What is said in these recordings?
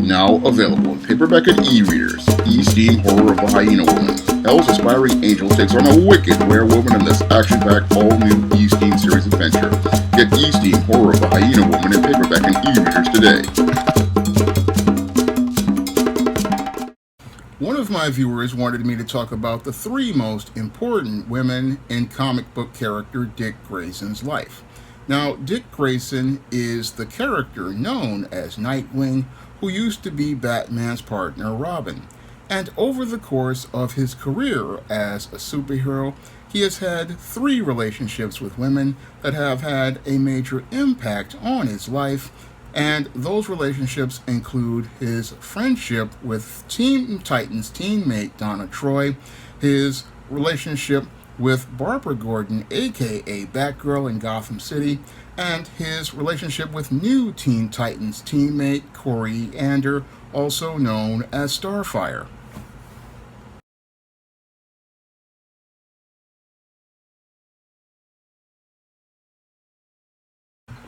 Now available in paperback and e-readers. E-Steam Horror of the Hyena Woman. Hell's aspiring angel takes on a wicked werewolf in this action-packed all-new E-Steam series adventure. Get E-Steam Horror of the Hyena Woman in paperback and e-readers today. One of my viewers wanted me to talk about the three most important women in comic book character Dick Grayson's life. Now, Dick Grayson is the character known as Nightwing, who used to be Batman's partner Robin. And over the course of his career as a superhero, he has had three relationships with women that have had a major impact on his life. And those relationships include his friendship with Teen Titans teammate Donna Troy, his relationship with Barbara Gordon, aka Batgirl in Gotham City, and his relationship with new Teen Titans teammate Coriander, also known as Starfire.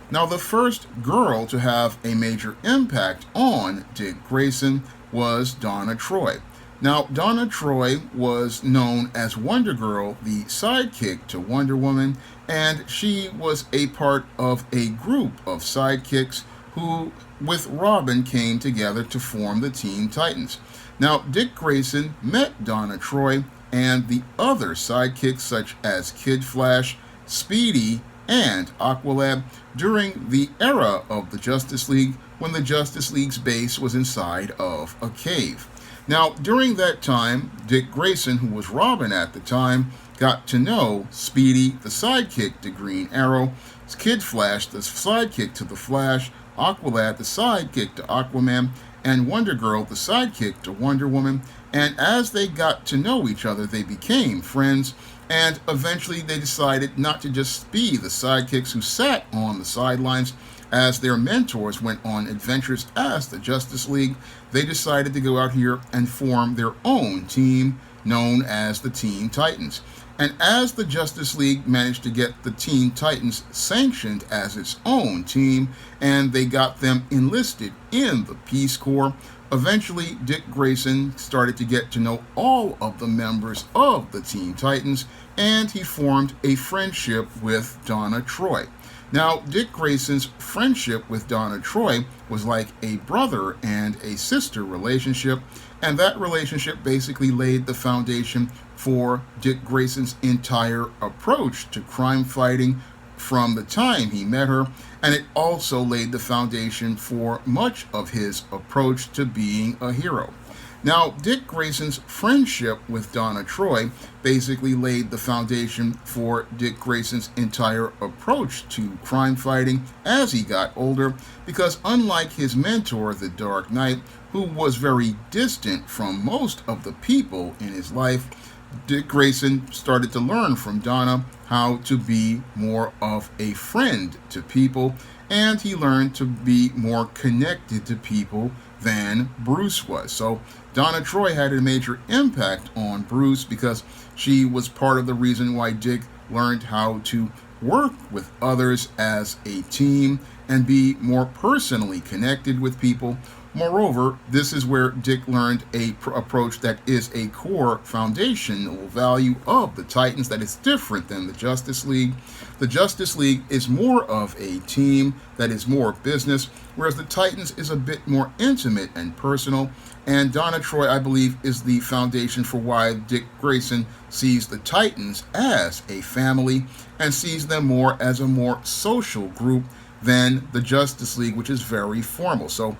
Now, the first girl to have a major impact on Dick Grayson was Donna Troy. Now, Donna Troy was known as Wonder Girl, the sidekick to Wonder Woman, and she was a part of a group of sidekicks who, with Robin, came together to form the Teen Titans. Now, Dick Grayson met Donna Troy and the other sidekicks such as Kid Flash, Speedy, and Aqualad during the era of the Justice League, when the Justice League's base was inside of a cave. Now, during that time, Dick Grayson, who was Robin at the time, got to know Speedy, the sidekick to Green Arrow, Kid Flash, the sidekick to the Flash, Aqualad, the sidekick to Aquaman, and Wonder Girl, the sidekick to Wonder Woman. And as they got to know each other, they became friends, and eventually they decided not to just be the sidekicks who sat on the sidelines as their mentors went on adventures as the Justice League. They decided to go out here and form their own team known as the Teen Titans. And as the Justice League managed to get the Teen Titans sanctioned as its own team, and they got them enlisted in the Peace Corps, eventually Dick Grayson started to get to know all of the members of the Teen Titans, and he formed a friendship with Donna Troy. Now, Dick Grayson's friendship with Donna Troy was like a brother and a sister relationship, and that relationship basically laid the foundation for Dick Grayson's entire approach to crime fighting from the time he met her, and it also laid the foundation for much of his approach to being a hero. Now, Dick Grayson's friendship with Donna Troy basically laid the foundation for Dick Grayson's entire approach to crime fighting as he got older, because unlike his mentor, the Dark Knight, who was very distant from most of the people in his life, Dick Grayson started to learn from Donna how to be more of a friend to people, and he learned to be more connected to people than Bruce was. So Donna Troy had a major impact on Bruce because she was part of the reason why Dick learned how to work with others as a team and be more personally connected with people. Moreover, this is where Dick learned a approach that is a core foundational value of the Titans that is different than the Justice League. The Justice League is more of a team that is more business, whereas the Titans is a bit more intimate and personal. And Donna Troy, I believe, is the foundation for why Dick Grayson sees the Titans as a family and sees them more as a more social group than the Justice League, which is very formal. So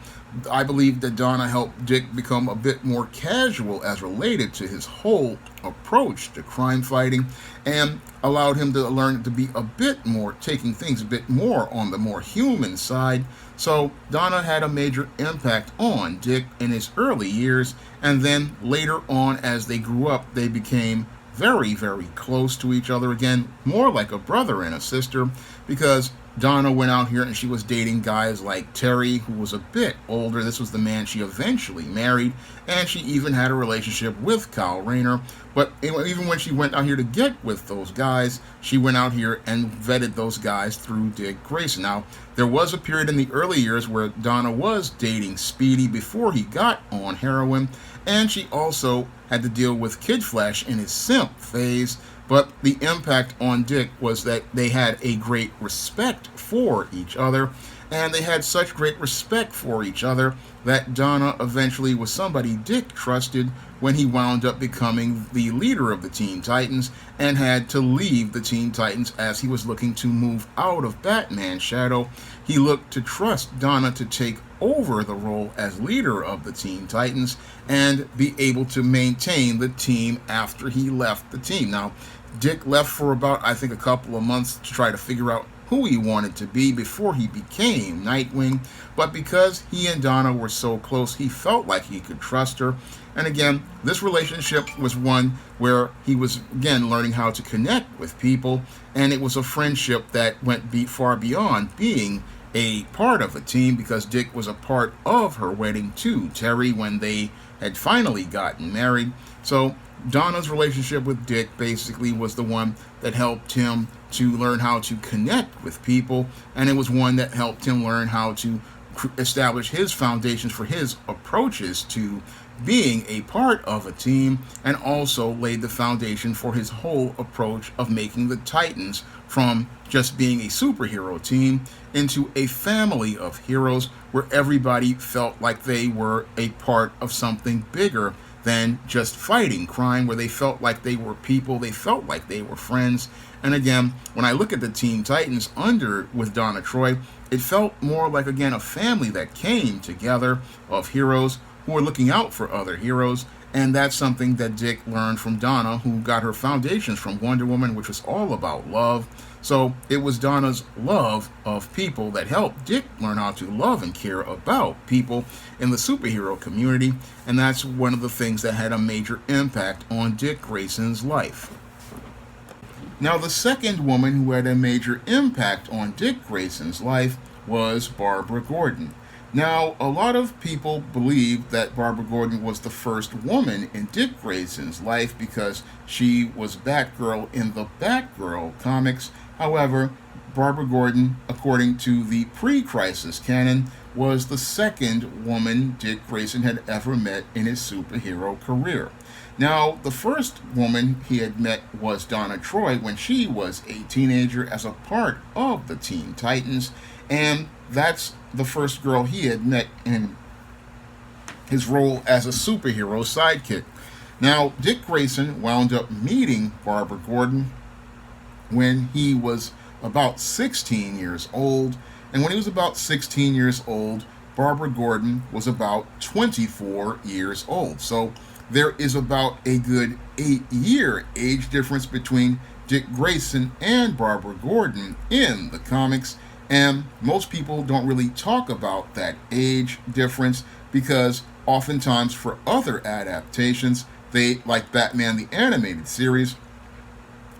I believe that Donna helped Dick become a bit more casual as related to his whole approach to crime fighting, and allowed him to learn to be a bit more, taking things a bit more on the more human side. So Donna had a major impact on Dick in his early years, and then later on as they grew up, they became very, very close to each other again, more like a brother and a sister, because Donna went out here and she was dating guys like Terry, who was a bit older. This was the man she eventually married, and she even had a relationship with Kyle Rayner. But even when she went out here to get with those guys, she went out here and vetted those guys through Dick Grayson. Now, there was a period in the early years where Donna was dating Speedy before he got on heroin, and she also had to deal with Kid Flash in his simp phase. But the impact on Dick was that they had a great respect for each other, and they had such great respect for each other that Donna eventually was somebody Dick trusted when he wound up becoming the leader of the Teen Titans and had to leave the Teen Titans as he was looking to move out of Batman's shadow. He looked to trust Donna to take over the role as leader of the Teen Titans and be able to maintain the team after he left the team. Now, Dick left for about, I think, a couple of months to try to figure out who he wanted to be before he became Nightwing, but because he and Donna were so close, he felt like he could trust her. And again, this relationship was one where he was, again, learning how to connect with people, and it was a friendship that went far beyond being a part of a team, because Dick was a part of her wedding to Terry when they had finally gotten married. So Donna's relationship with Dick basically was the one that helped him to learn how to connect with people, and it was one that helped him learn how to establish his foundations for his approaches to being a part of a team, and also laid the foundation for his whole approach of making the Titans from just being a superhero team into a family of heroes where everybody felt like they were a part of something bigger than just fighting crime, where they felt like they were people, they felt like they were friends. And again, when I look at the Teen Titans with Donna Troy, it felt more like, again, a family that came together of heroes who were looking out for other heroes. And that's something that Dick learned from Donna, who got her foundations from Wonder Woman, which was all about love. So it was Donna's love of people that helped Dick learn how to love and care about people in the superhero community, and that's one of the things that had a major impact on Dick Grayson's life. Now, the second woman who had a major impact on Dick Grayson's life was Barbara Gordon. Now, a lot of people believe that Barbara Gordon was the first woman in Dick Grayson's life because she was Batgirl in the Batgirl comics. However, Barbara Gordon, according to the pre-crisis canon, was the second woman Dick Grayson had ever met in his superhero career. Now, the first woman he had met was Donna Troy when she was a teenager as a part of the Teen Titans, and that's the first girl he had met in his role as a superhero sidekick. Now, Dick Grayson wound up meeting Barbara Gordon when he was about 16 years old, and when he was about 16 years old, Barbara Gordon was about 24 years old. So there is about a good 8-year age difference between Dick Grayson and Barbara Gordon in the comics, and most people don't really talk about that age difference because oftentimes for other adaptations, like Batman the Animated Series,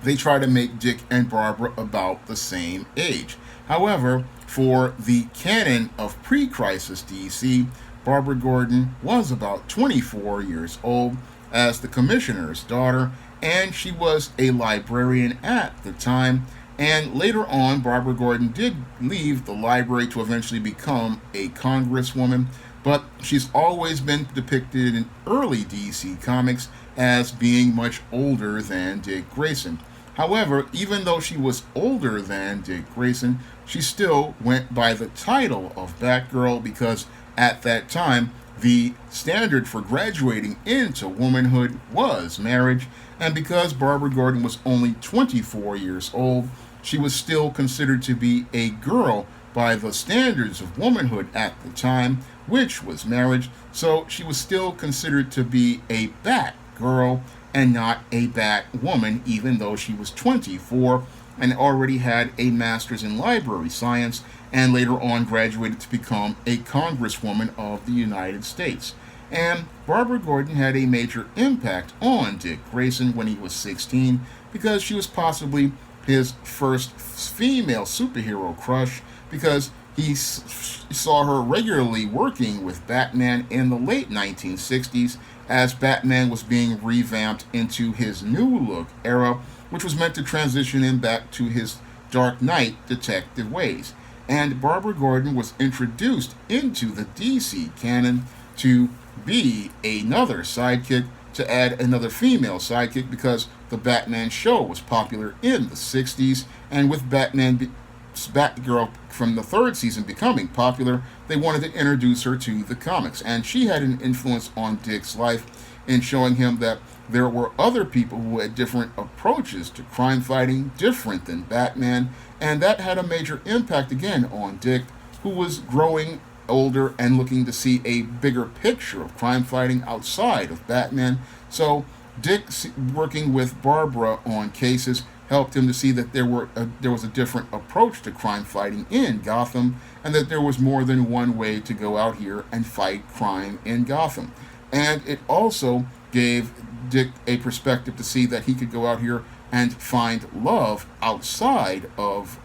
they try to make Dick and Barbara about the same age. However, for the canon of pre-crisis DC, Barbara Gordon was about 24 years old as the commissioner's daughter, and she was a librarian at the time. And later on, Barbara Gordon did leave the library to eventually become a congresswoman, but she's always been depicted in early DC comics as being much older than Dick Grayson. However, even though she was older than Dick Grayson, she still went by the title of Batgirl because at that time, the standard for graduating into womanhood was marriage, and because Barbara Gordon was only 24 years old, she was still considered to be a girl by the standards of womanhood at the time, which was marriage, so she was still considered to be a Batgirl and not a Batwoman, even though she was 24 and already had a master's in library science, and later on graduated to become a congresswoman of the United States. And Barbara Gordon had a major impact on Dick Grayson when he was 16 because she was possibly his first female superhero crush because he saw her regularly working with Batman in the late 1960s as Batman was being revamped into his new look era, which was meant to transition him back to his Dark Knight detective ways. And Barbara Gordon was introduced into the DC canon to be another sidekick, to add another female sidekick because the Batman show was popular in the 60s, and with Batgirl from the third season becoming popular, they wanted to introduce her to the comics. And she had an influence on Dick's life in showing him that there were other people who had different approaches to crime fighting, different than Batman, and that had a major impact again on Dick, who was growing older and looking to see a bigger picture of crime fighting outside of Batman. So Dick working with Barbara on cases helped him to see that there was a different approach to crime fighting in Gotham, and that there was more than one way to go out here and fight crime in Gotham. And it also gave Dick a perspective to see that he could go out here and find love outside of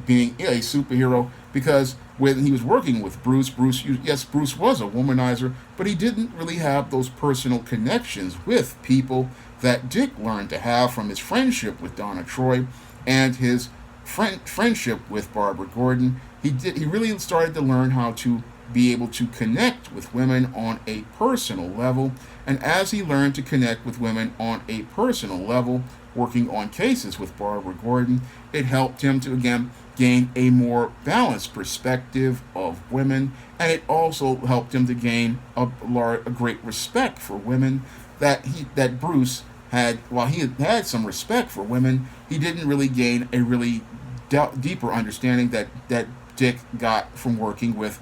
being a superhero, because when he was working with Bruce, yes, Bruce was a womanizer, but he didn't really have those personal connections with people that Dick learned to have from his friendship with Donna Troy and his friendship with Barbara Gordon. He really started to learn how to be able to connect with women on a personal level, and as he learned to connect with women on a personal level, working on cases with Barbara Gordon, it helped him to again gain a more balanced perspective of women, and it also helped him to gain a great respect for women that Bruce had. While he had some respect for women, he didn't really gain a really deeper understanding that Dick got from working with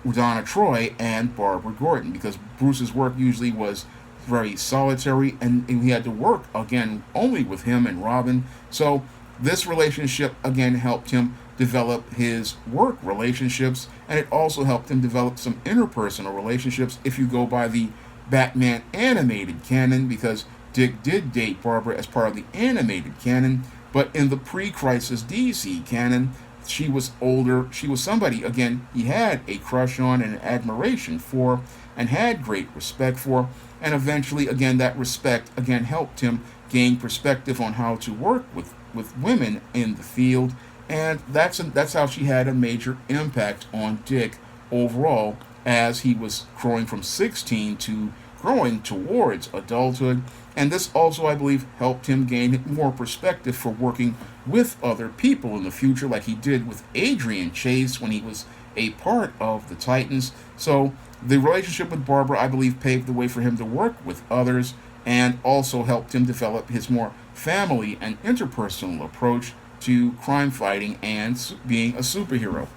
Donna Troy and Barbara Gordon, because Bruce's work usually was very solitary, and he had to work again only with him and Robin. So this relationship again helped him develop his work relationships, and it also helped him develop some interpersonal relationships if you go by the Batman animated canon, because Dick did date Barbara as part of the animated canon, but in the pre-Crisis DC canon, she was older. She was somebody, again, he had a crush on and admiration for and had great respect for, and eventually, again, that respect, again, helped him gain perspective on how to work with women in the field, and that's how she had a major impact on Dick overall as he was growing from 16 to growing towards adulthood. And this also, I believe, helped him gain more perspective for working with other people in the future, like he did with Adrian Chase when he was a part of the Titans. So the relationship with Barbara, I believe, paved the way for him to work with others, and also helped him develop his more family and interpersonal approach to crime fighting and being a superhero.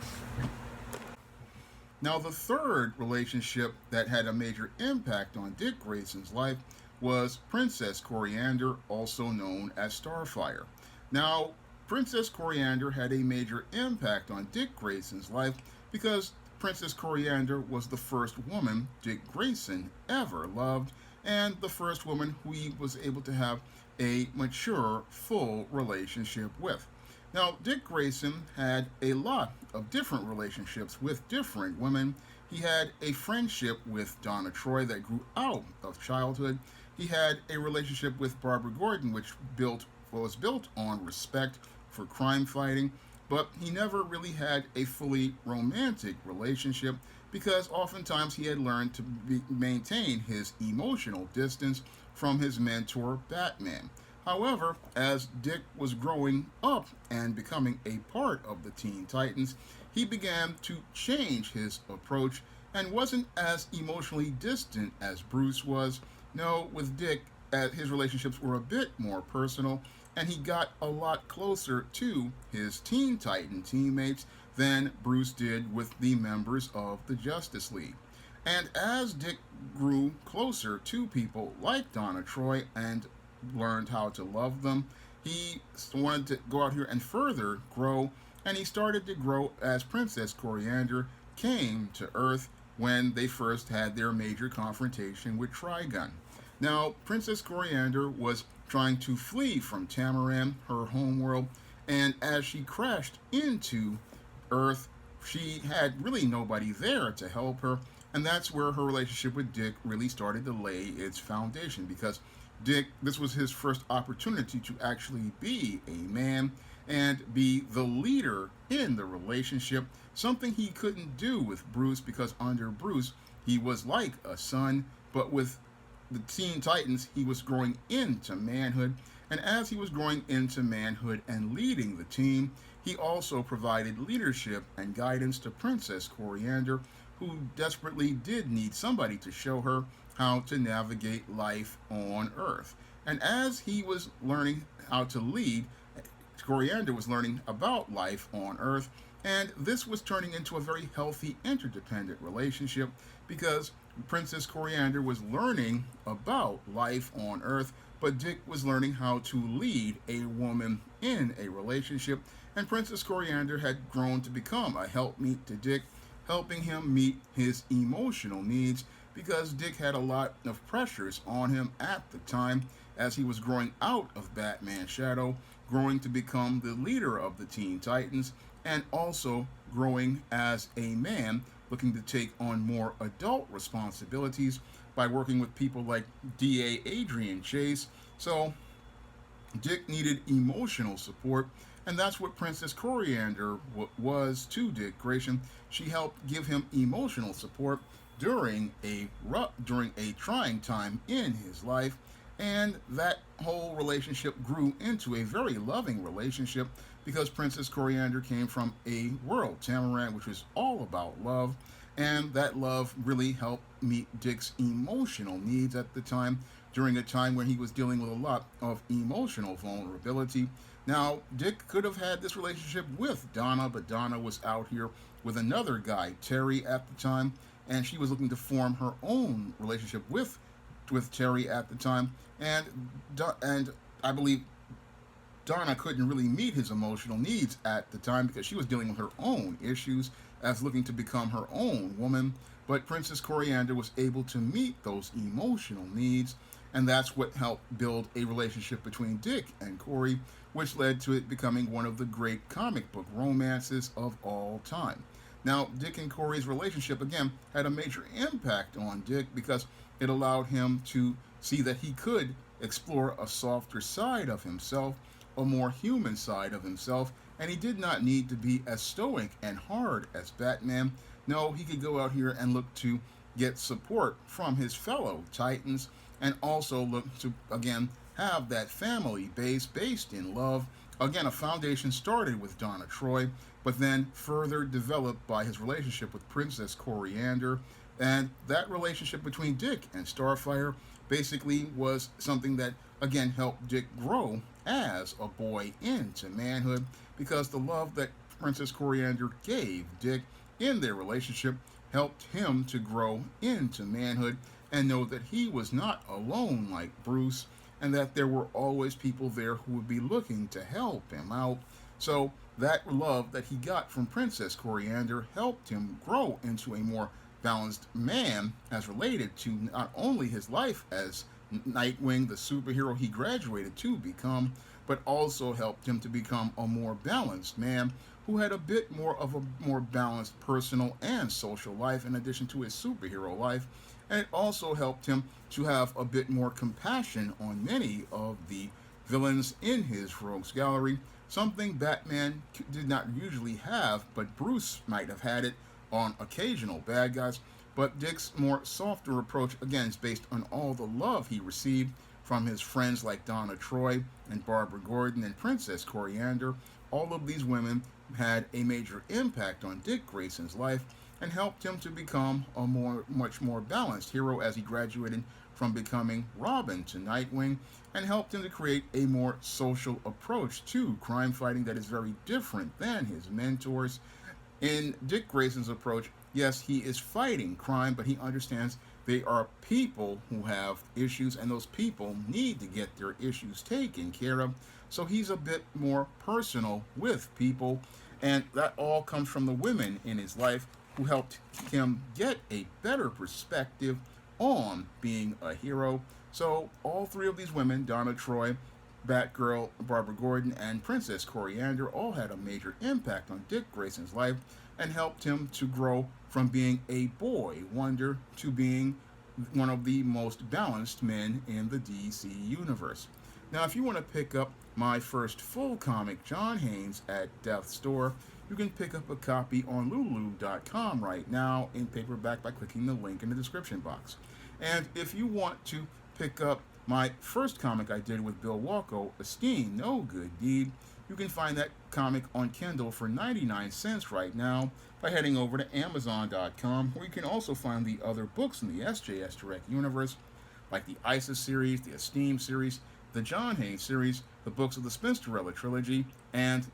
Now, the third relationship that had a major impact on Dick Grayson's life was Princess Coriander, also known as Starfire. Now, Princess Coriander had a major impact on Dick Grayson's life because Princess Coriander was the first woman Dick Grayson ever loved, and the first woman who he was able to have a mature, full relationship with. Now, Dick Grayson had a lot of different relationships with different women. He had a friendship with Donna Troy that grew out of childhood. He had a relationship with Barbara Gordon, which was built on respect for crime fighting, but he never really had a fully romantic relationship because oftentimes he had learned to maintain his emotional distance from his mentor, Batman. However, as Dick was growing up and becoming a part of the Teen Titans, he began to change his approach and wasn't as emotionally distant as Bruce was. No, with Dick, his relationships were a bit more personal, and he got a lot closer to his Teen Titan teammates than Bruce did with the members of the Justice League. And as Dick grew closer to people like Donna Troy and learned how to love them, he wanted to go out here and further grow, and he started to grow as Princess Coriander came to Earth when they first had their major confrontation with Trigon. Now, Princess Coriander was trying to flee from Tamaran, her homeworld, and as she crashed into Earth, she had really nobody there to help her, and that's where her relationship with Dick really started to lay its foundation because Dick, this was his first opportunity to actually be a man and be the leader in the relationship, something he couldn't do with Bruce because under Bruce, he was like a son, but with the Teen Titans, he was growing into manhood. And as he was growing into manhood and leading the team, he also provided leadership and guidance to Princess Coriander, who desperately did need somebody to show her how to navigate life on Earth. And as he was learning how to lead, Coriander was learning about life on Earth, and this was turning into a very healthy interdependent relationship because Princess Coriander was learning about life on Earth, but Dick was learning how to lead a woman in a relationship, and Princess Coriander had grown to become a helpmeet to Dick, helping him meet his emotional needs because Dick had a lot of pressures on him at the time as he was growing out of Batman's shadow, growing to become the leader of the Teen Titans, and also growing as a man looking to take on more adult responsibilities by working with people like DA Adrian Chase. So Dick needed emotional support, and that's what Princess Coriander was to Dick Grayson. She helped give him emotional support during a trying time in his life, and that whole relationship grew into a very loving relationship because Princess Coriander came from a world, Tamaran, which was all about love, and that love really helped meet Dick's emotional needs at the time during a time when he was dealing with a lot of emotional vulnerability. Now, Dick could have had this relationship with Donna, but Donna was out here with another guy, Terry, at the time, and she was looking to form her own relationship with Terry at the time, and I believe Donna couldn't really meet his emotional needs at the time because she was dealing with her own issues as looking to become her own woman. But Princess Coriander was able to meet those emotional needs, and that's what helped build a relationship between Dick and Corey, which led to it becoming one of the great comic book romances of all time. Now, Dick and Corey's relationship, again, had a major impact on Dick because it allowed him to see that he could explore a softer side of himself, a more human side of himself, and he did not need to be as stoic and hard as Batman. No, he could go out here and look to get support from his fellow Titans and also look to, again, have that family base based in love. Again, a foundation started with Donna Troy, but then further developed by his relationship with Princess Coriander. And that relationship between Dick and Starfire basically was something that, again, helped Dick grow as a boy into manhood because the love that Princess Coriander gave Dick in their relationship helped him to grow into manhood and know that he was not alone like Bruce and that there were always people there who would be looking to help him out. So that love that he got from Princess Coriander helped him grow into a more balanced man as related to not only his life as Nightwing, the superhero he graduated to become, but also helped him to become a more balanced man who had a bit more of a more balanced personal and social life in addition to his superhero life. And it also helped him to have a bit more compassion on many of the villains in his rogues gallery, something Batman did not usually have, but Bruce might have had it on occasional bad guys. But Dick's more softer approach, again, is based on all the love he received from his friends like Donna Troy and Barbara Gordon and Princess Coriander. All of these women had a major impact on Dick Grayson's life and helped him to become a much more balanced hero as he graduated from becoming Robin to Nightwing, and helped him to create a more social approach to crime fighting that is very different than his mentors. In Dick Grayson's approach, yes, he is fighting crime, but he understands they are people who have issues, and those people need to get their issues taken care of. So he's a bit more personal with people, and that all comes from the women in his life who helped him get a better perspective on being a hero. So all three of these women, Donna Troy, Batgirl, Barbara Gordon, and Princess Coriander, all had a major impact on Dick Grayson's life and helped him to grow from being a boy wonder to being one of the most balanced men in the DC universe. Now, if you want to pick up my first full comic, John Haynes, at Death's Door, you can pick up a copy on Lulu.com right now in paperback by clicking the link in the description box. And if you want to pick up my first comic I did with Bill Walko, Esteem No Good Deed, you can find that comic on Kindle for 99 cents right now by heading over to Amazon.com, where you can also find the other books in the SJS Direct universe, like the ISIS series, the Esteem series, the John Haynes series, the books of the Spinsterella trilogy, and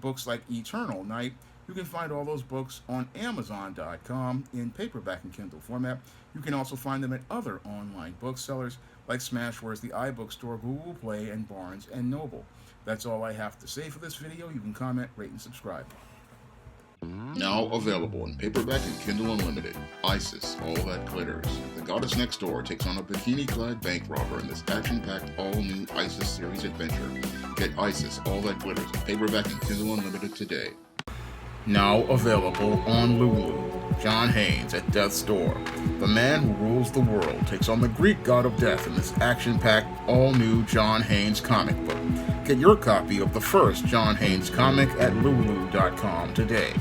books like Eternal Night. You can find all those books on Amazon.com in paperback and Kindle format. You can also find them at other online booksellers like Smashwords, the iBookstore, Google Play, and Barnes & Noble. That's all I have to say for this video. You can comment, rate, and subscribe. Now available in paperback and Kindle Unlimited, ISIS, All That Glitters. The goddess next door takes on a bikini-clad bank robber in this action-packed, all-new ISIS series adventure. Get ISIS, All That Glitters in paperback and Kindle Unlimited today. Now available on Lulu, John Haynes at Death's Door. The man who rules the world takes on the Greek god of death in this action-packed, all-new John Haynes comic book. Get your copy of the first John Haynes comic at Lulu.com today.